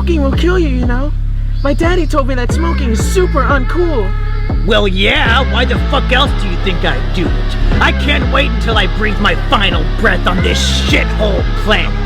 Smoking will kill you, you know? My daddy told me that smoking is super uncool. Well, yeah, why the fuck else do you think I do it? I can't wait until I breathe my final breath on this shithole planet.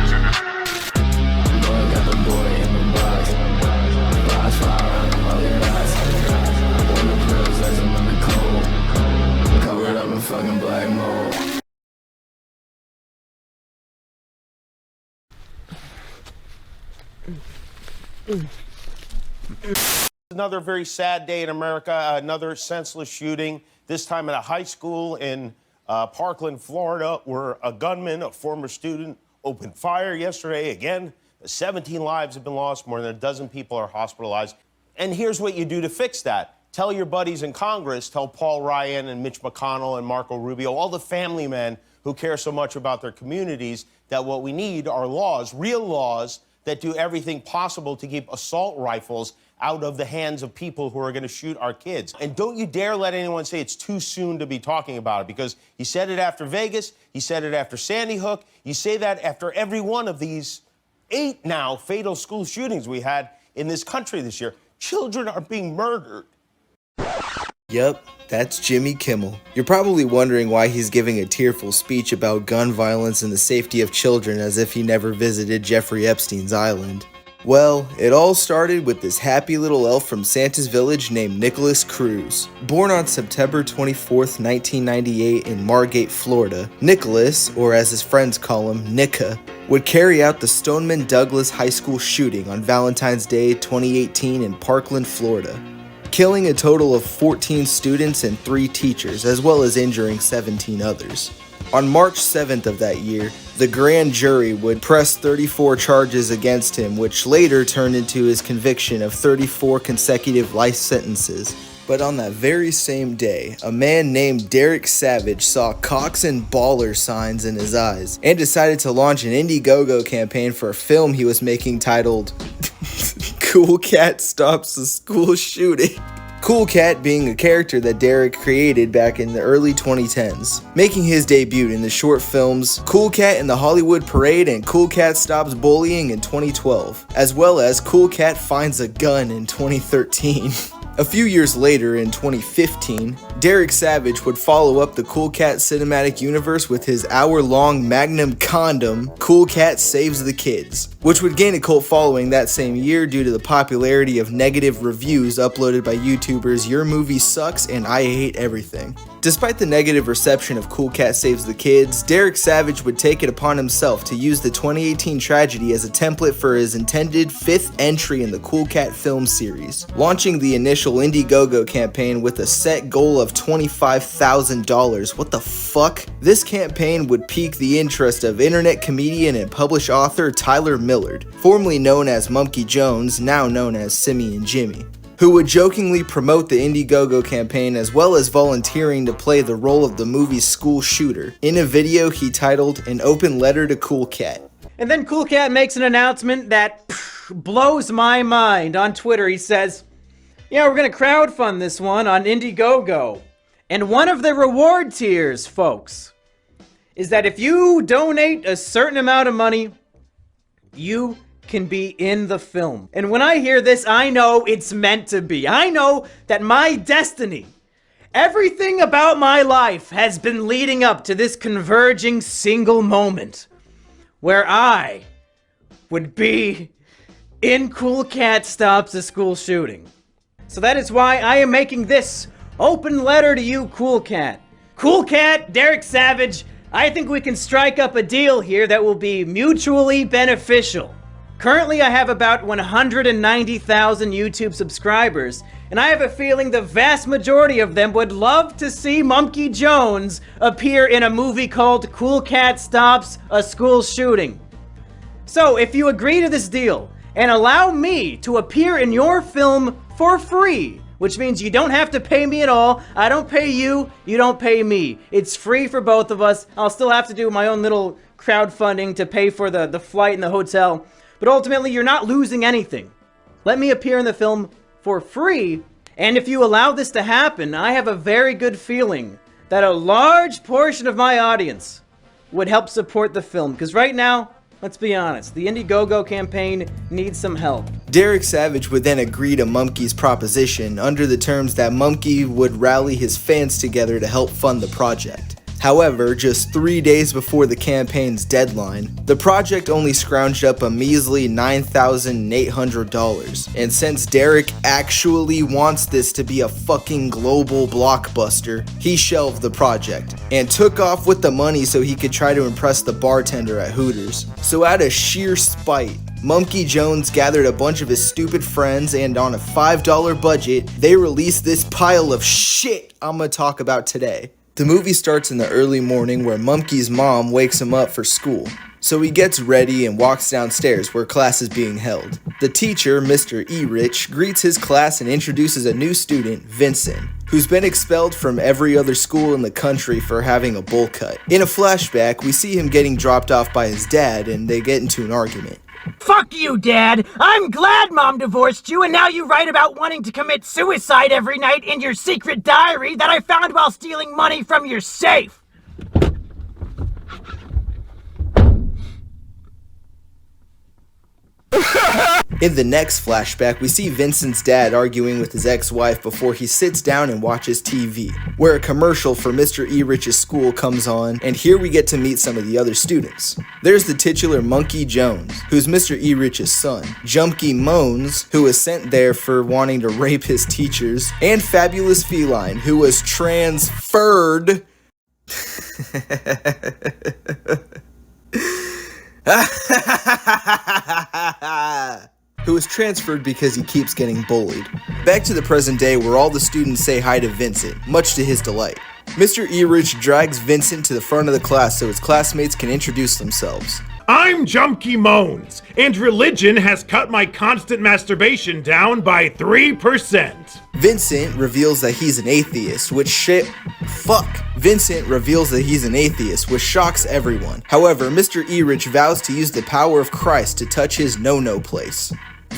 Another very sad day in America, another senseless shooting, this time at a high school in Parkland, Florida, where a gunman, a former student, opened fire yesterday. Again, 17 lives have been lost, more than a dozen people are hospitalized. And here's what you do to fix that. Tell your buddies in Congress, tell Paul Ryan and Mitch McConnell and Marco Rubio, all the family men who care so much about their communities, that what we need are laws, real laws, that do everything possible to keep assault rifles out of the hands of people who are going to shoot our kids. And don't you dare let anyone say it's too soon to be talking about it, because he said it after Vegas, he said it after Sandy Hook, you say that after every one of these 8 now fatal school shootings we had in this country this year. Children are being murdered. Yup, that's Jimmy Kimmel. You're probably wondering why he's giving a tearful speech about gun violence and the safety of children as if he never visited Jeffrey Epstein's island. Well, it all started with this happy little elf from Santa's village named Nicholas Cruz. Born on September 24th, 1998 in Margate, Florida, Nicholas, or as his friends call him, Nicka, would carry out the Stoneman Douglas High School shooting on Valentine's Day 2018 in Parkland, Florida, killing a total of 14 students and 3 teachers, as well as injuring 17 others. On March 7th of that year, the grand jury would press 34 charges against him, which later turned into his conviction of 34 consecutive life sentences. But on that very same day, a man named Derek Savage saw cocks and baller signs in his eyes and decided to launch an Indiegogo campaign for a film he was making titled Cool Cat Stops the School Shooting. Cool Cat being a character that Derek created back in the early 2010s, making his debut in the short films Cool Cat in the Hollywood Parade and Cool Cat Stops Bullying in 2012, as well as Cool Cat Finds a Gun in 2013. A few years later, in 2015, Derek Savage would follow up the Cool Cat cinematic universe with his hour-long magnum condom, Cool Cat Saves the Kids, which would gain a cult following that same year due to the popularity of negative reviews uploaded by YouTubers Your Movie Sucks and I Hate Everything. Despite the negative reception of Cool Cat Saves the Kids, Derek Savage would take it upon himself to use the 2018 tragedy as a template for his intended 5th entry in the Cool Cat film series, launching the initial Indiegogo campaign with a set goal of $25,000. What the fuck? This campaign would pique the interest of internet comedian and published author Tyler Millard, formerly known as Munkey Jones, now known as Simmy and Jimmy, who would jokingly promote the Indiegogo campaign as well as volunteering to play the role of the movie's school shooter in a video he titled An Open Letter to Cool Cat. And then Cool Cat makes an announcement that blows my mind. On Twitter, he says, yeah, we're going to crowdfund this one on Indiegogo. And one of the reward tiers, folks, is that if you donate a certain amount of money, you can be in the film. And when I hear this, I know it's meant to be. I know that my destiny, everything about my life has been leading up to this converging single moment where I would be in Cool Cat Stops the School Shooting. So that is why I am making this open letter to you, Cool Cat. Cool Cat, Derek Savage, I think we can strike up a deal here that will be mutually beneficial. Currently, I have about 190,000 YouTube subscribers, and I have a feeling the vast majority of them would love to see Munkey Jones appear in a movie called Cool Cat Stops a School Shooting. So, if you agree to this deal, and allow me to appear in your film for free, which means you don't have to pay me at all, I don't pay you, you don't pay me. It's free for both of us. I'll still have to do my own little crowdfunding to pay for the flight and the hotel. But ultimately, you're not losing anything. Let me appear in the film for free, and if you allow this to happen, I have a very good feeling that a large portion of my audience would help support the film. Because right now, Let's be honest, the Indiegogo campaign needs some help. Derek Savage would then agree to Munkey's proposition under the terms that Munkey would rally his fans together to help fund the project. However, just 3 days before the campaign's deadline, the project only scrounged up a measly $9,800, and since Derek actually wants this to be a fucking global blockbuster, he shelved the project, and took off with the money so he could try to impress the bartender at Hooters. So out of sheer spite, Munkey Jones gathered a bunch of his stupid friends, and on a $5 budget, they released this pile of shit I'm gonna talk about today. The movie starts in the early morning where Munkey's mom wakes him up for school. So he gets ready and walks downstairs where class is being held. The teacher, Mr. E-Rich, greets his class and introduces a new student, Vincent, who's been expelled from every other school in the country for having a bowl cut. In a flashback, we see him getting dropped off by his dad and they get into an argument. Fuck you, Dad! I'm glad Mom divorced you, and now you write about wanting to commit suicide every night in your secret diary that I found while stealing money from your safe! In the next flashback, we see Vincent's dad arguing with his ex-wife before he sits down and watches TV, where a commercial for Mr. E-Rich's school comes on, and here we get to meet some of the other students. There's the titular Munkey Jones, who's Mr. E-Rich's son, Jumpy Moans, who was sent there for wanting to rape his teachers, and Fabulous Feline, who was transferred who was transferred because he keeps getting bullied. Back to the present day where all the students say hi to Vincent, much to his delight. Mr. E-Rich drags Vincent to the front of the class so his classmates can introduce themselves. I'm Jumpy Moans, and religion has cut my constant masturbation down by 3%. Vincent reveals that he's an atheist, Vincent reveals that he's an atheist, which shocks everyone. However, Mr. E-Rich vows to use the power of Christ to touch his no-no place.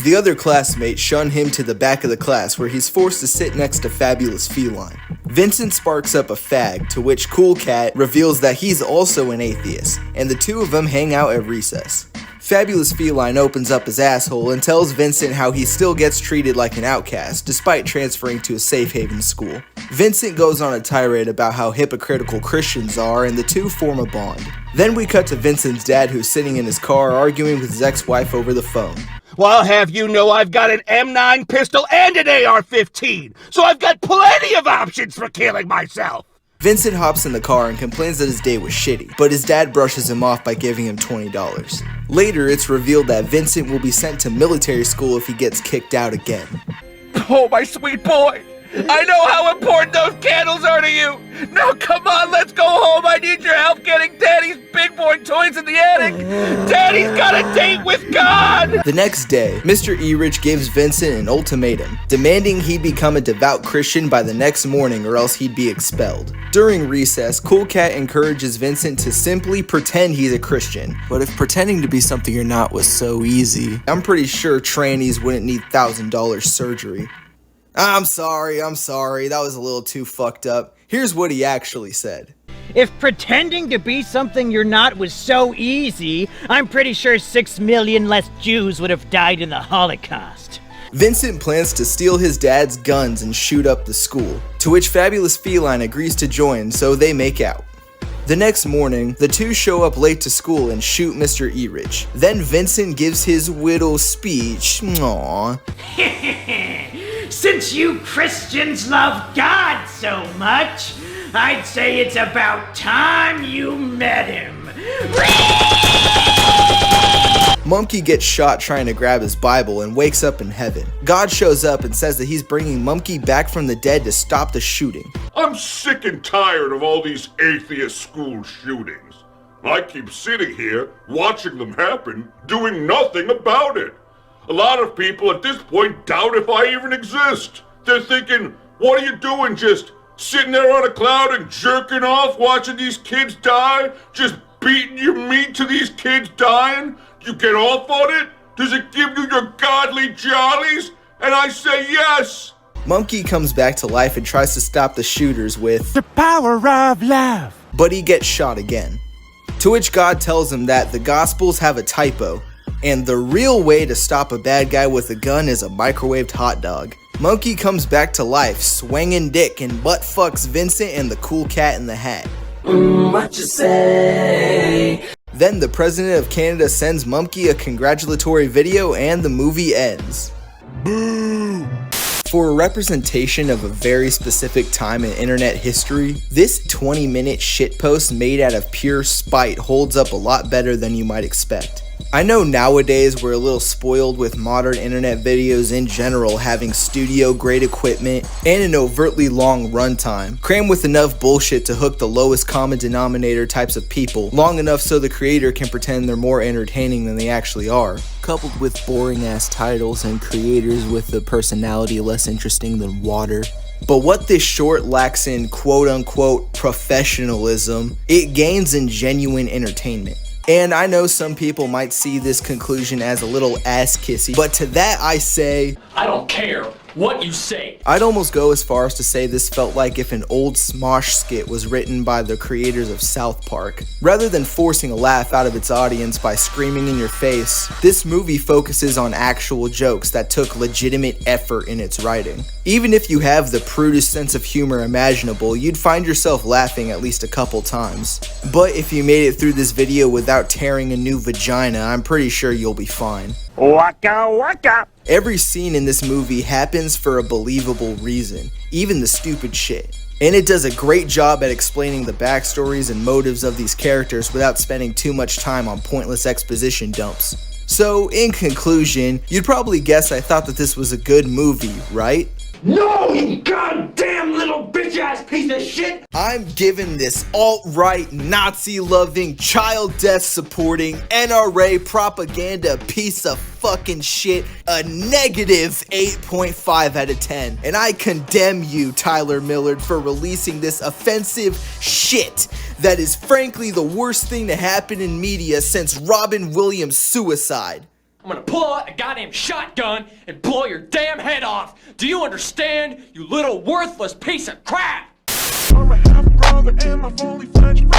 The other classmates shun him to the back of the class where he's forced to sit next to Fabulous Feline. Vincent sparks up a fag, to which Cool Cat reveals that he's also an atheist, and the two of them hang out at recess. Fabulous Feline opens up his asshole and tells Vincent how he still gets treated like an outcast despite transferring to a safe haven school. Vincent goes on a tirade about how hypocritical Christians are and the two form a bond. Then we cut to Vincent's dad who's sitting in his car arguing with his ex-wife over the phone. Well, I'll have you know I've got an M9 pistol and an AR-15, so I've got plenty of options for killing myself. Vincent hops in the car and complains that his day was shitty, but his dad brushes him off by giving him $20. Later, it's revealed that Vincent will be sent to military school if he gets kicked out again. Oh, my sweet boy. I know how important those candles are to you. Now, come on, let's go home. I need your help getting Daddy's big boy toys in the attic. Daddy's got a date with God. The next day, Mr. E-Rich gives Vincent an ultimatum, demanding he become a devout Christian by the next morning or else he'd be expelled. During recess, Cool Cat encourages Vincent to simply pretend he's a Christian. But if pretending to be something you're not was so easy, I'm pretty sure trannies wouldn't need $1,000 surgery. I'm sorry, that was a little too fucked up. Here's what he actually said. If pretending to be something you're not was so easy, I'm pretty sure 6 million less Jews would have died in the Holocaust. Vincent plans to steal his dad's guns and shoot up the school, to which Fabulous Feline agrees to join, so they make out. The next morning, the two show up late to school and shoot Mr. E-Rich. Then Vincent gives his widow speech. Aww. Since you Christians love God so much, I'd say it's about time you met him. Munkey gets shot trying to grab his Bible and wakes up in heaven. God shows up and says that he's bringing Munkey back from the dead to stop the shooting. I'm sick and tired of all these atheist school shootings. I keep sitting here, watching them happen, doing nothing about it. A lot of people at this point doubt if I even exist. They're thinking, what are you doing, just sitting there on a cloud and jerking off watching these kids die? Just beating your meat to these kids dying? You get off on it? Does it give you your godly jollies? And I say yes! Munkey comes back to life and tries to stop the shooters with The power of love. but he gets shot again. To which God tells him that the Gospels have a typo, and the real way to stop a bad guy with a gun is a microwaved hot dog. Munkey comes back to life, swinging dick, and butt fucks Vincent and the cool cat in the hat. What you say? Then the president of Canada sends Munkey a congratulatory video and the movie ends. Boo! For a representation of a very specific time in internet history, this 20-minute shitpost made out of pure spite holds up a lot better than you might expect. I know nowadays we're a little spoiled with modern internet videos in general having studio grade equipment and an overtly long runtime, crammed with enough bullshit to hook the lowest common denominator types of people long enough so the creator can pretend they're more entertaining than they actually are, coupled with boring ass titles and creators with a personality less interesting than water. But what this short lacks in quote-unquote professionalism, it gains in genuine entertainment. And I know some people might see this conclusion as a little ass-kissy, but to that I say, I don't care what you say. I'd almost go as far as to say this felt like if an old Smosh skit was written by the creators of South Park. Rather than forcing a laugh out of its audience by screaming in your face, this movie focuses on actual jokes that took legitimate effort in its writing. Even if you have the prudest sense of humor imaginable, you'd find yourself laughing at least a couple times. But if you made it through this video without tearing a new vagina, I'm pretty sure you'll be fine. Waka waka! Every scene in this movie happens for a believable reason, even the stupid shit. And it does a great job at explaining the backstories and motives of these characters without spending too much time on pointless exposition dumps. So, in conclusion, you'd probably guess I thought that this was a good movie, right? No, you goddamn little bitch-ass piece of shit! I'm giving this alt-right, Nazi-loving, child death-supporting, NRA propaganda piece of fucking shit a negative 8.5 out of 10. And I condemn you, Tyler Millard, for releasing this offensive shit that is frankly the worst thing to happen in media since Robin Williams' suicide. I'm gonna pull out a goddamn shotgun and blow your damn head off. Do you understand, you little worthless piece of crap? I'm a half brother and my fully fledged